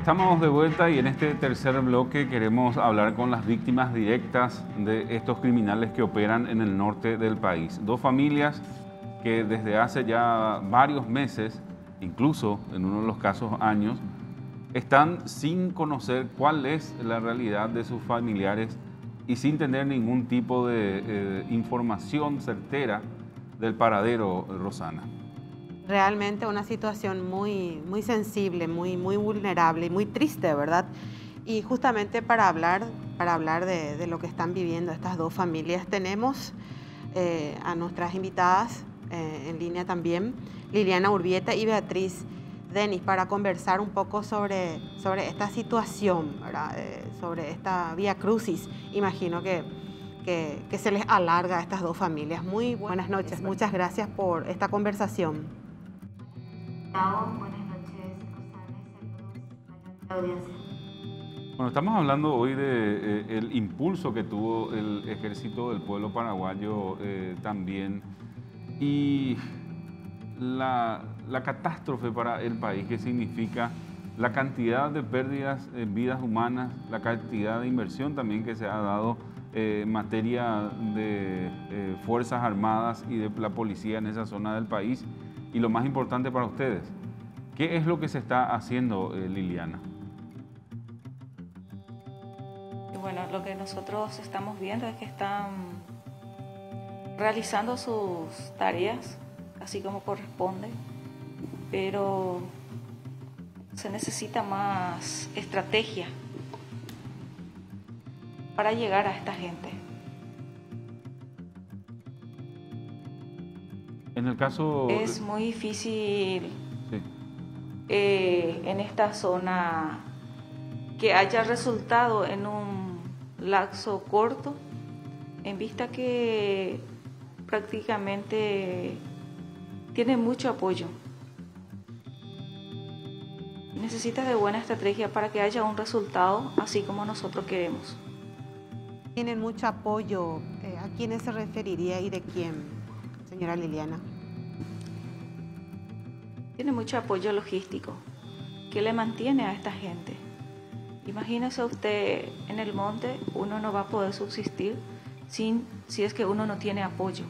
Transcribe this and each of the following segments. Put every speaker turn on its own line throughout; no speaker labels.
Estamos de vuelta y en este tercer bloque queremos hablar con las víctimas directas de estos criminales que operan en el norte del país. Dos familias que desde hace ya varios meses, incluso en uno de los casos años, están sin conocer cuál es la realidad de sus familiares y sin tener ningún tipo de información certera del paradero, Rosana.
Realmente una situación muy sensible, muy vulnerable y muy triste, ¿verdad? Y justamente para hablar de lo que están viviendo estas dos familias, tenemos a nuestras invitadas en línea también, Liliana Urbieta y Beatriz Denis, para conversar un poco sobre esta situación, ¿verdad? Sobre esta vía crucis, imagino que se les alarga a estas dos familias. Muy buenas noches, muchas gracias por esta conversación.
Buenas noches, Rosana, y saludos a la audiencia.
Bueno, estamos hablando hoy de el impulso que tuvo el Ejército del Pueblo Paraguayo también y la catástrofe para el país que significa la cantidad de pérdidas en vidas humanas, la cantidad de inversión también que se ha dado en materia de Fuerzas Armadas y de la policía en esa zona del país. Y lo más importante para ustedes, ¿qué es lo que se está haciendo, Liliana?
Bueno, lo que nosotros estamos viendo es que están realizando sus tareas, así como corresponde, pero se necesita más estrategia para llegar a esta gente.
En el caso...
Es muy difícil
sí.
En esta zona que haya resultado en un lapso corto, en vista que prácticamente tiene mucho apoyo. Necesita de buena estrategia para que haya un resultado así como nosotros queremos.
Tienen mucho apoyo. ¿A quiénes se referiría y de quién, señora Liliana?
Tiene mucho apoyo logístico que le mantiene a esta gente. Imagínese usted en el monte, uno no va a poder subsistir si es que uno no tiene apoyo.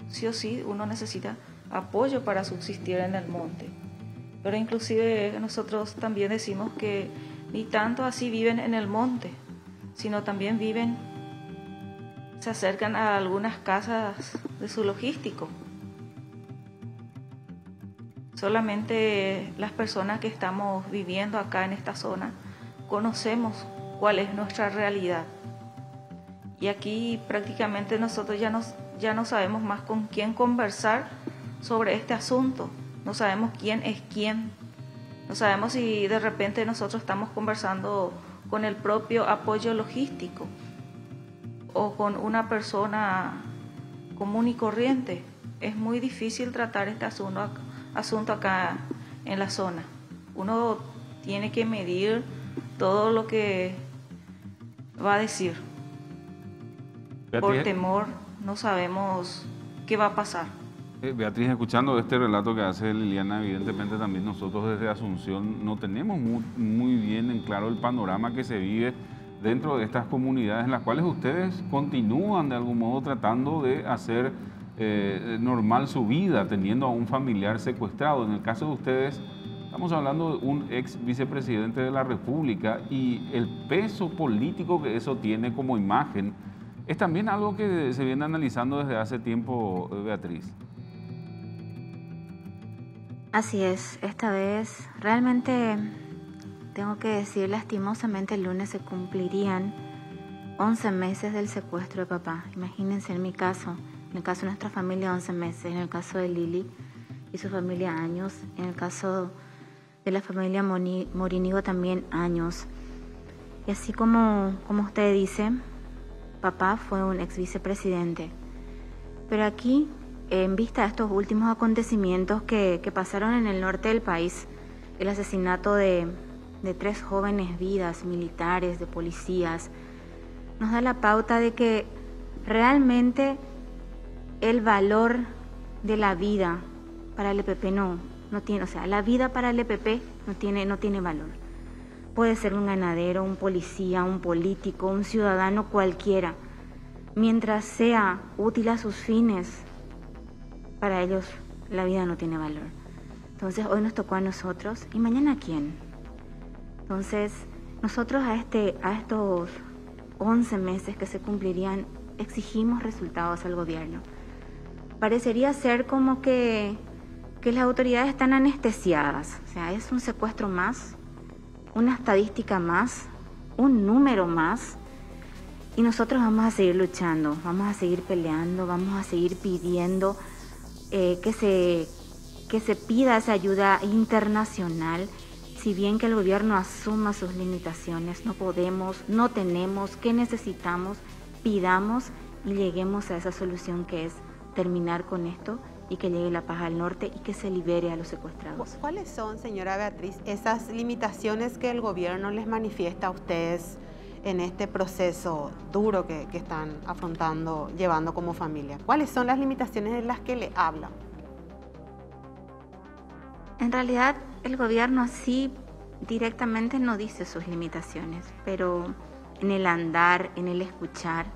Sí o sí, uno necesita apoyo para subsistir en el monte. Pero inclusive nosotros también decimos que ni tanto así viven en el monte, sino también se acercan a algunas casas de su logístico. Solamente las personas que estamos viviendo acá en esta zona conocemos cuál es nuestra realidad. Y aquí prácticamente nosotros ya no sabemos más con quién conversar sobre este asunto. No sabemos quién es quién. No sabemos si de repente nosotros estamos conversando con el propio apoyo logístico o con una persona común y corriente. Es muy difícil tratar este asunto acá en la zona. Uno tiene que medir todo lo que va a decir. Por temor no sabemos qué va a pasar.
Beatriz, escuchando este relato que hace Liliana, evidentemente también nosotros desde Asunción no tenemos muy bien en claro el panorama que se vive dentro de estas comunidades en las cuales ustedes continúan de algún modo tratando de hacer normal su vida, teniendo a un familiar secuestrado. En el caso de ustedes, estamos hablando de un ex vicepresidente de la República y el peso político que eso tiene como imagen es también algo que se viene analizando desde hace tiempo, Beatriz.
Así es, esta vez realmente tengo que decir, lastimosamente el lunes se cumplirían 11 meses del secuestro de papá. Imagínense en mi caso, en el caso de nuestra familia 11 meses, en el caso de Lili y su familia años, en el caso de la familia Morínigo también años. Y así como usted dice, papá fue un ex vicepresidente. Pero aquí, en vista de estos últimos acontecimientos que pasaron en el norte del país, el asesinato de 3 jóvenes vidas militares, de policías, nos da la pauta de que realmente el valor de la vida para el EPP no tiene, o sea, la vida para el EPP no tiene valor. puede ser un ganadero, un policía, un político, un ciudadano cualquiera. Mientras sea útil a sus fines, para ellos la vida no tiene valor. Entonces hoy nos tocó a nosotros y mañana ¿a quién? Entonces nosotros a estos 11 meses que se cumplirían exigimos resultados al gobierno. Parecería ser como que las autoridades están anestesiadas, o sea, es un secuestro más, una estadística más, un número más, y nosotros vamos a seguir luchando, vamos a seguir peleando, vamos a seguir pidiendo que se pida esa ayuda internacional. Si bien que el gobierno asuma sus limitaciones, no podemos, no tenemos, ¿qué necesitamos? Pidamos y lleguemos a esa solución que es terminar con esto y que llegue la paz al norte y que se libere a los secuestrados.
¿Cuáles son, señora Beatriz, esas limitaciones que el gobierno les manifiesta a ustedes en este proceso duro que están afrontando, llevando como familia? ¿Cuáles son las limitaciones de las que le hablan?
En realidad, el gobierno así directamente no dice sus limitaciones, pero en el andar, en el escuchar,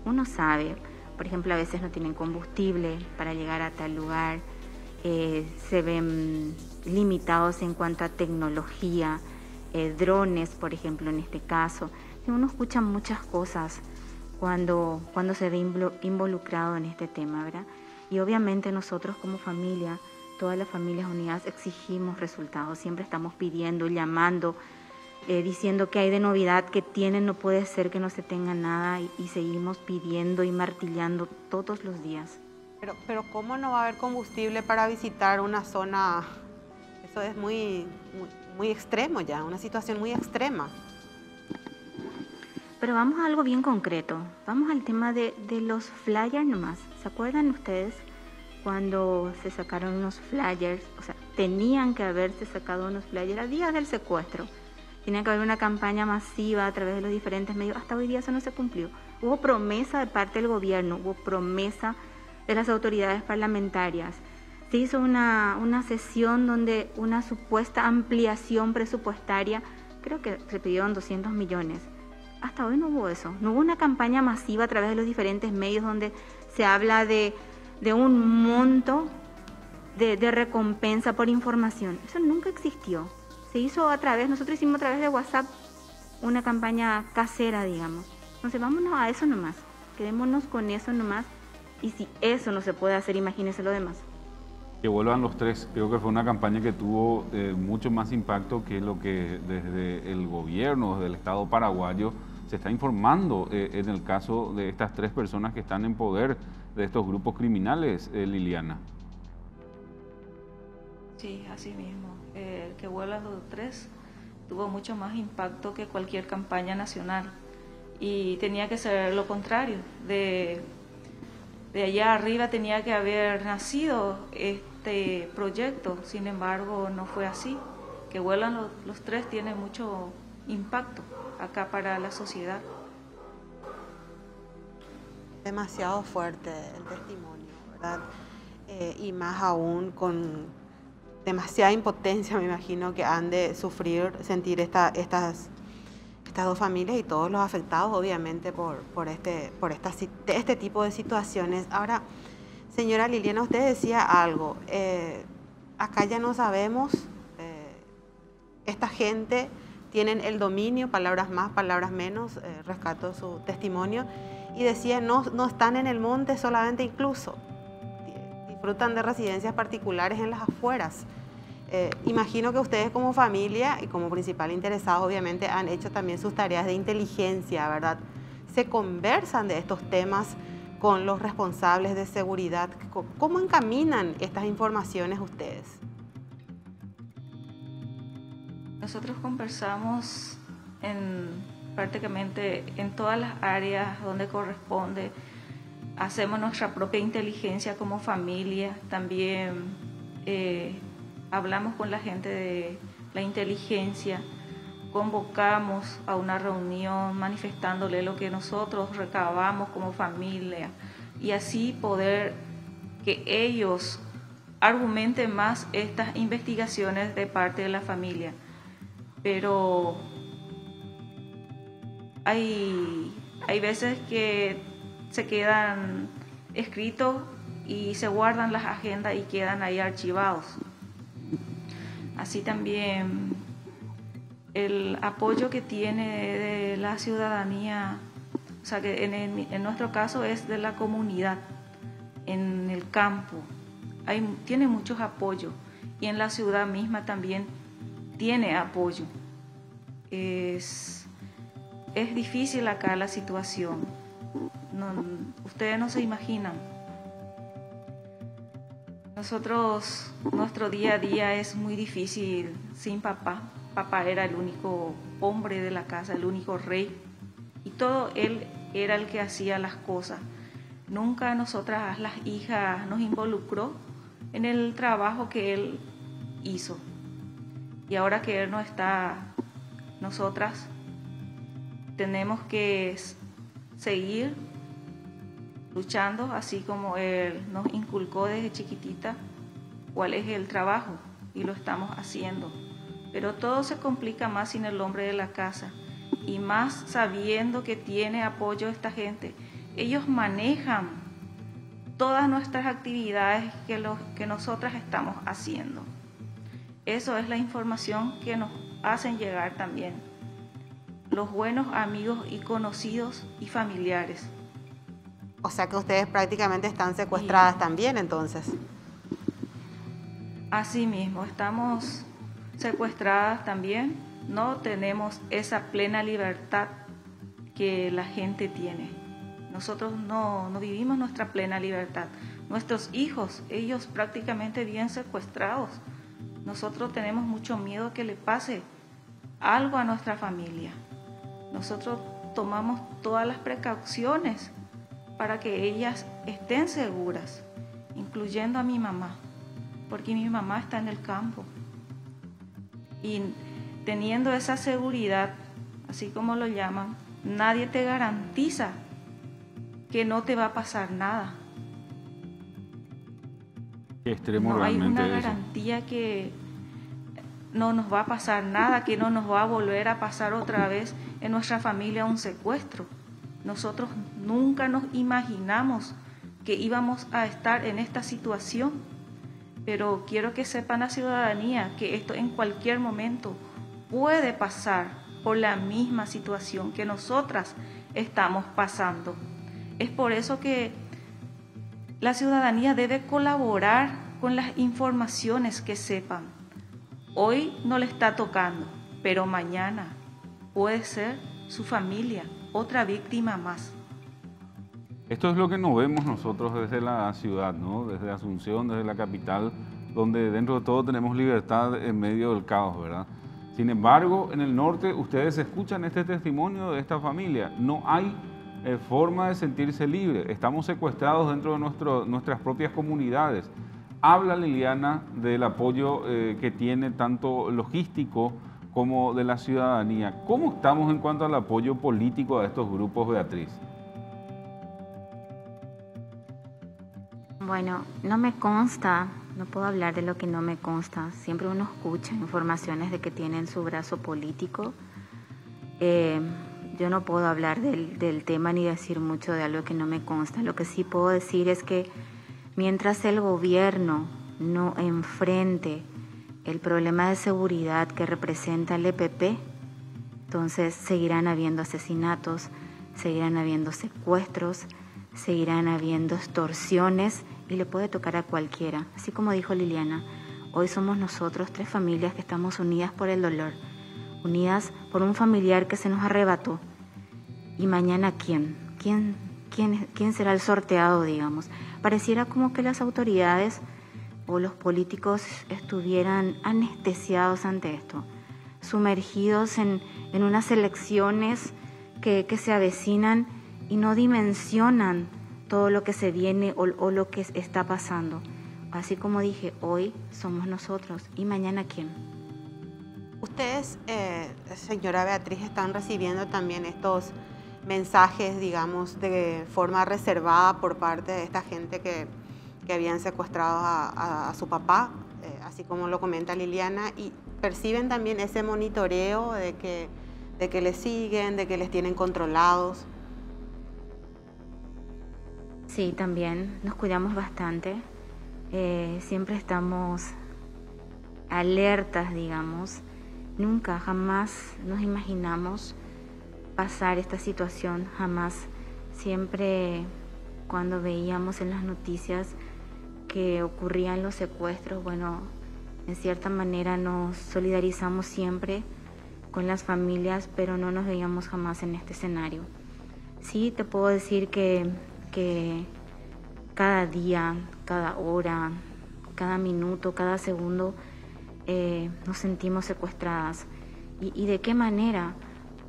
uno sabe. Por ejemplo, a veces no tienen combustible para llegar a tal lugar, se ven limitados en cuanto a tecnología, drones, por ejemplo, en este caso. Uno escucha muchas cosas cuando se ve involucrado en este tema, ¿verdad? Y obviamente nosotros como familia, todas las familias unidas exigimos resultados, siempre estamos pidiendo, llamando, diciendo que hay de novedad, que tienen, no puede ser que no se tenga nada y seguimos pidiendo y martillando todos los días.
Pero ¿cómo no va a haber combustible para visitar una zona? Eso es muy extremo ya, una situación muy extrema.
Pero vamos a algo bien concreto, vamos al tema de los flyers nomás. ¿Se acuerdan ustedes cuando se sacaron unos flyers? O sea, tenían que haberse sacado unos flyers a días del secuestro. Tenía que haber una campaña masiva a través de los diferentes medios. Hasta hoy día eso no se cumplió. Hubo promesa de parte del gobierno, hubo promesa de las autoridades parlamentarias. Se hizo una sesión donde una supuesta ampliación presupuestaria, creo que se pidieron 200 millones. Hasta hoy no hubo eso. No hubo una campaña masiva a través de los diferentes medios donde se habla de un monto de recompensa por información. Eso nunca existió. Se hizo nosotros hicimos a través de WhatsApp una campaña casera, digamos. Entonces vámonos a eso nomás, quedémonos con eso nomás, y si eso no se puede hacer, imagínense lo demás.
Que vuelvan los tres, creo que fue una campaña que tuvo mucho más impacto que lo que desde el gobierno, desde el Estado paraguayo, se está informando en el caso de estas tres personas que están en poder de estos grupos criminales, Liliana.
Sí, así mismo. Que vuelvan los tres tuvo mucho más impacto que cualquier campaña nacional. Y tenía que ser lo contrario. De allá arriba tenía que haber nacido este proyecto. Sin embargo, no fue así. Que vuelan los tres tiene mucho impacto acá para la sociedad.
Demasiado fuerte el testimonio, ¿verdad? Y más aún con demasiada impotencia, me imagino, que han de sentir estas dos familias y todos los afectados, obviamente, por este tipo de situaciones. Ahora, señora Liliana, usted decía algo. Acá ya no sabemos, esta gente tienen el dominio, palabras más, palabras menos, rescato su testimonio, y decía, no están en el monte solamente, incluso disfrutan de residencias particulares en las afueras. Imagino que ustedes como familia y como principal interesados obviamente han hecho también sus tareas de inteligencia, ¿verdad? Se conversan de estos temas con los responsables de seguridad. ¿Cómo encaminan estas informaciones ustedes?
Nosotros conversamos prácticamente en todas las áreas donde corresponde. Hacemos nuestra propia inteligencia como familia. También hablamos con la gente de la inteligencia. Convocamos a una reunión manifestándole lo que nosotros recabamos como familia y así poder que ellos argumenten más estas investigaciones de parte de la familia. Pero Hay veces que se quedan escritos y se guardan las agendas y quedan ahí archivados. Así también el apoyo que tiene de la ciudadanía, o sea que en nuestro caso es de la comunidad, en el campo, tiene muchos apoyos, y en la ciudad misma también tiene apoyo. Es difícil acá la situación, ustedes no se imaginan. Nuestro día a día es muy difícil sin papá. Papá era el único hombre de la casa, el único rey, y todo él era el que hacía las cosas. Nunca nosotras, las hijas, nos involucró en el trabajo que él hizo. Y ahora que él no está, nosotras tenemos que seguir luchando, así como él nos inculcó desde chiquitita cuál es el trabajo, y lo estamos haciendo. Pero todo se complica más sin el hombre de la casa, y más sabiendo que tiene apoyo esta gente. Ellos manejan todas nuestras actividades que nosotras estamos haciendo. Eso es la información que nos hacen llegar también los buenos amigos y conocidos y familiares.
O sea que ustedes prácticamente están secuestradas también, entonces.
Así mismo, estamos secuestradas también. No tenemos esa plena libertad que la gente tiene. Nosotros no vivimos nuestra plena libertad. Nuestros hijos, ellos prácticamente viven secuestrados. Nosotros tenemos mucho miedo que le pase algo a nuestra familia. Nosotros tomamos todas las precauciones para que ellas estén seguras, incluyendo a mi mamá, porque mi mamá está en el campo. Y teniendo esa seguridad, así como lo llaman, nadie te garantiza que no te va a pasar nada.
Qué extremo
no hay
realmente
una
eso.
garantía que no nos va a pasar nada, que no nos va a volver a pasar otra vez en nuestra familia un secuestro. Nosotros nunca nos imaginamos que íbamos a estar en esta situación, pero quiero que sepan la ciudadanía que esto en cualquier momento puede pasar por la misma situación que nosotras estamos pasando. Es por eso que la ciudadanía debe colaborar con las informaciones que sepan. Hoy no le está tocando, pero mañana puede ser su familia otra víctima más.
Esto es lo que no vemos nosotros desde la ciudad, ¿no? Desde Asunción, desde la capital, donde dentro de todo tenemos libertad en medio del caos, ¿verdad? Sin embargo, en el norte ustedes escuchan este testimonio de esta familia. No hay forma de sentirse libre. Estamos secuestrados dentro de nuestras propias comunidades. Habla Liliana del apoyo que tiene tanto logístico como de la ciudadanía. ¿Cómo estamos en cuanto al apoyo político a estos grupos, Beatriz?
Bueno, no me consta, no puedo hablar de lo que no me consta. Siempre uno escucha informaciones de que tienen su brazo político. Yo no puedo hablar del tema ni decir mucho de algo que no me consta. Lo que sí puedo decir es que mientras el gobierno no enfrente el problema de seguridad que representa el EPP, entonces seguirán habiendo asesinatos, seguirán habiendo secuestros, seguirán habiendo extorsiones y le puede tocar a cualquiera. Así como dijo Liliana, hoy somos nosotros 3 familias que estamos unidas por el dolor, unidas por un familiar que se nos arrebató. Y mañana, ¿quién será el sorteado, digamos? Pareciera como que las autoridades o los políticos estuvieran anestesiados ante esto, sumergidos en unas elecciones que se avecinan y no dimensionan todo lo que se viene o lo que está pasando. Así como dije, hoy somos nosotros y mañana ¿quién?
Ustedes, señora Beatriz, están recibiendo también estos mensajes, digamos, de forma reservada por parte de esta gente que habían secuestrado a su papá, así como lo comenta Liliana, y perciben también ese monitoreo de de que les siguen, de que les tienen controlados.
Sí, también nos cuidamos bastante. Siempre estamos alertas, digamos. Nunca, jamás nos imaginamos pasar esta situación, jamás. Siempre cuando veíamos en las noticias que ocurrían los secuestros, bueno, en cierta manera nos solidarizamos siempre con las familias, pero no nos veíamos jamás en este escenario. Sí, te puedo decir que cada día, cada hora, cada minuto, cada segundo nos sentimos secuestradas. ¿Y de qué manera?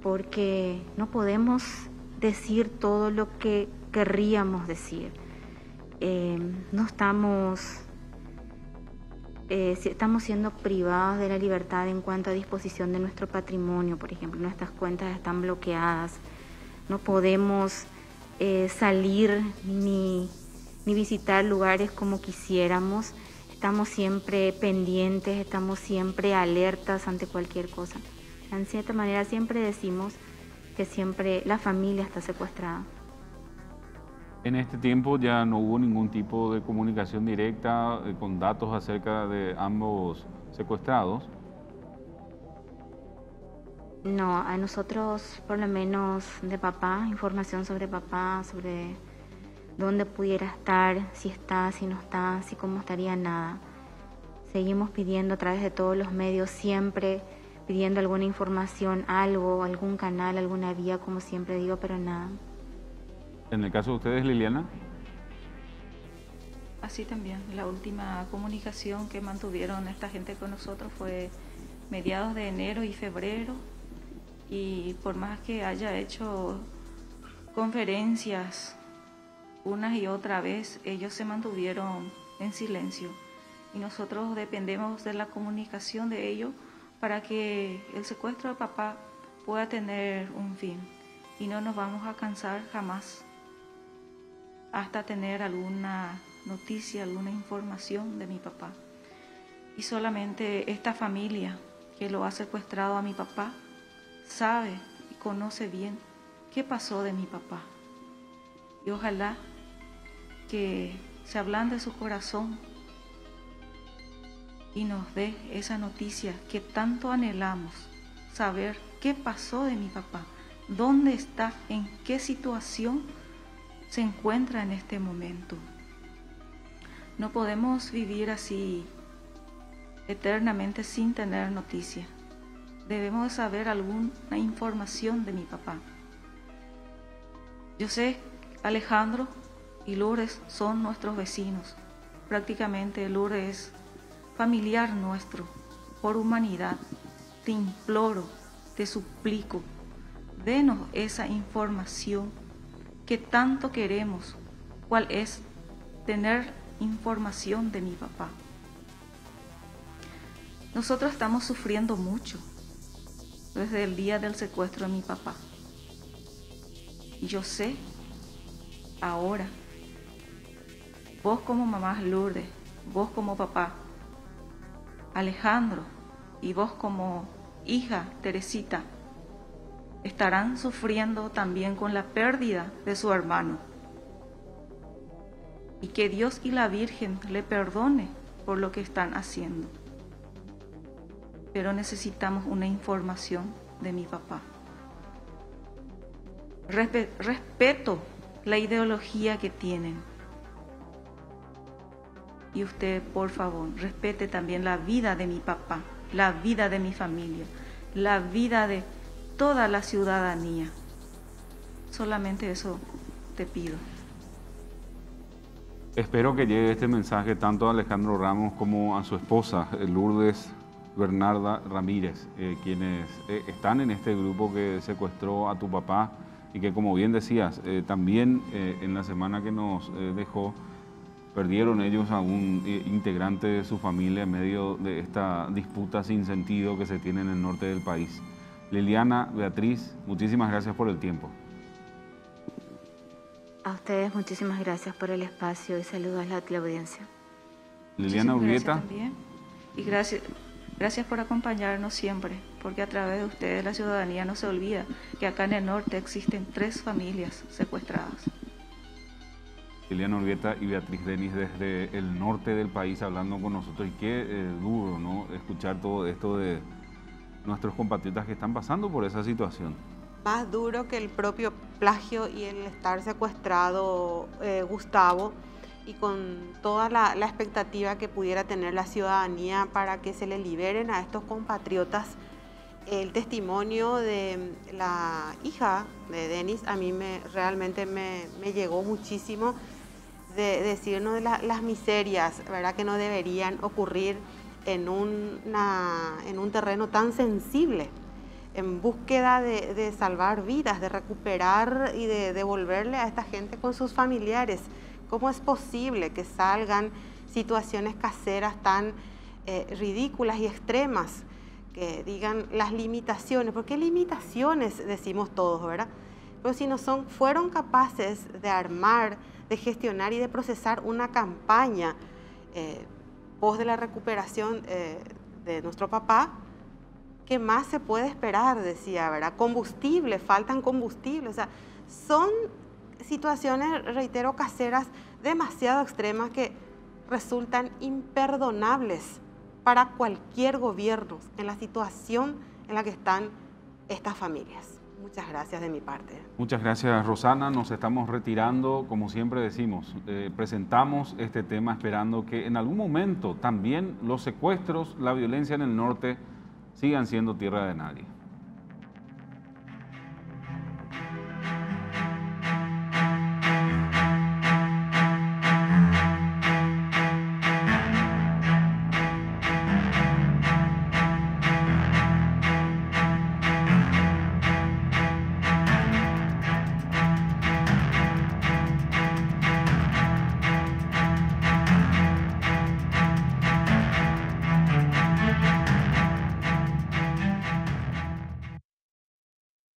Porque no podemos decir todo lo que querríamos decir. No estamos siendo privados de la libertad en cuanto a disposición de nuestro patrimonio, por ejemplo, nuestras cuentas están bloqueadas, no podemos salir ni visitar lugares como quisiéramos, estamos siempre pendientes, estamos siempre alertas ante cualquier cosa. En cierta manera siempre decimos que siempre la familia está secuestrada.
En este tiempo ya no hubo ningún tipo de comunicación directa con datos acerca de ambos secuestrados.
No, a nosotros, por lo menos de papá, información sobre papá, sobre dónde pudiera estar, si está, si no está, si cómo estaría, nada. Seguimos pidiendo a través de todos los medios, siempre pidiendo alguna información, algo, algún canal, alguna vía, como siempre digo, pero nada.
En el caso de ustedes, Liliana.
Así también, la última comunicación que mantuvieron esta gente con nosotros fue mediados de enero y febrero, y por más que haya hecho conferencias unas y otra vez, ellos se mantuvieron en silencio y nosotros dependemos de la comunicación de ellos para que el secuestro de papá pueda tener un fin, y no nos vamos a cansar jamás hasta tener alguna noticia, alguna información de mi papá. Y solamente esta familia que lo ha secuestrado a mi papá sabe y conoce bien qué pasó de mi papá. Y ojalá que se ablande su corazón y nos dé esa noticia que tanto anhelamos, saber qué pasó de mi papá, dónde está, en qué situación se encuentra en este momento. No podemos vivir así eternamente sin tener noticia. Debemos de saber alguna información de mi papá. Yo sé, Alejandro y Lourdes son nuestros vecinos. Prácticamente Lourdes es familiar nuestro. Por humanidad, te imploro, te suplico, denos esa información que tanto queremos, cuál es tener información de mi papá. Nosotros estamos sufriendo mucho desde el día del secuestro de mi papá. Y yo sé, ahora, vos como mamá Lourdes, vos como papá Alejandro y vos como hija Teresita, estarán sufriendo también con la pérdida de su hermano. Y que Dios y la Virgen le perdone por lo que están haciendo. Pero necesitamos una información de mi papá. Respeto la ideología que tienen. Y usted, por favor, respete también la vida de mi papá, la vida de mi familia, la vida de toda la ciudadanía. Solamente eso te pido.
Espero que llegue este mensaje tanto a Alejandro Ramos como a su esposa, Lourdes Bernarda Ramírez, quienes están en este grupo que secuestró a tu papá y que, como bien decías, también en la semana que nos dejó, perdieron ellos a un integrante de su familia en medio de esta disputa sin sentido que se tiene en el norte del país. Liliana, Beatriz, muchísimas gracias por el tiempo.
A ustedes muchísimas gracias por el espacio y saludos a la audiencia.
Liliana Urbieta.
Gracias también. Y gracias Gracias por acompañarnos siempre, porque a través de ustedes la ciudadanía no se olvida que acá en el norte existen 3 familias secuestradas.
Liliana Urbieta y Beatriz Denis desde el norte del país hablando con nosotros, y qué duro, ¿no?, escuchar todo esto de nuestros compatriotas que están pasando por esa situación.
Más duro que el propio plagio y el estar secuestrado, Gustavo, y con toda la expectativa que pudiera tener la ciudadanía para que se le liberen a estos compatriotas. El testimonio de la hija de Denis a mí realmente me llegó muchísimo, de decirnos de las miserias, ¿verdad?, que no deberían ocurrir en un terreno tan sensible, en búsqueda de salvar vidas, de recuperar y de devolverle a esta gente con sus familiares. ¿Cómo es posible que salgan situaciones caseras tan ridículas y extremas? Que digan las limitaciones, porque limitaciones decimos todos, ¿verdad? Pero si no fueron capaces de armar, de gestionar y de procesar una campaña pos de la recuperación de nuestro papá, ¿qué más se puede esperar? Decía, ¿verdad? Combustible, faltan combustible, o sea, son situaciones, reitero, caseras demasiado extremas que resultan imperdonables para cualquier gobierno en la situación en la que están estas familias. Muchas gracias de mi parte.
Muchas gracias, Rosana. Nos estamos retirando, como siempre decimos, presentamos este tema esperando que en algún momento también los secuestros, la violencia en el norte sigan siendo tierra de nadie.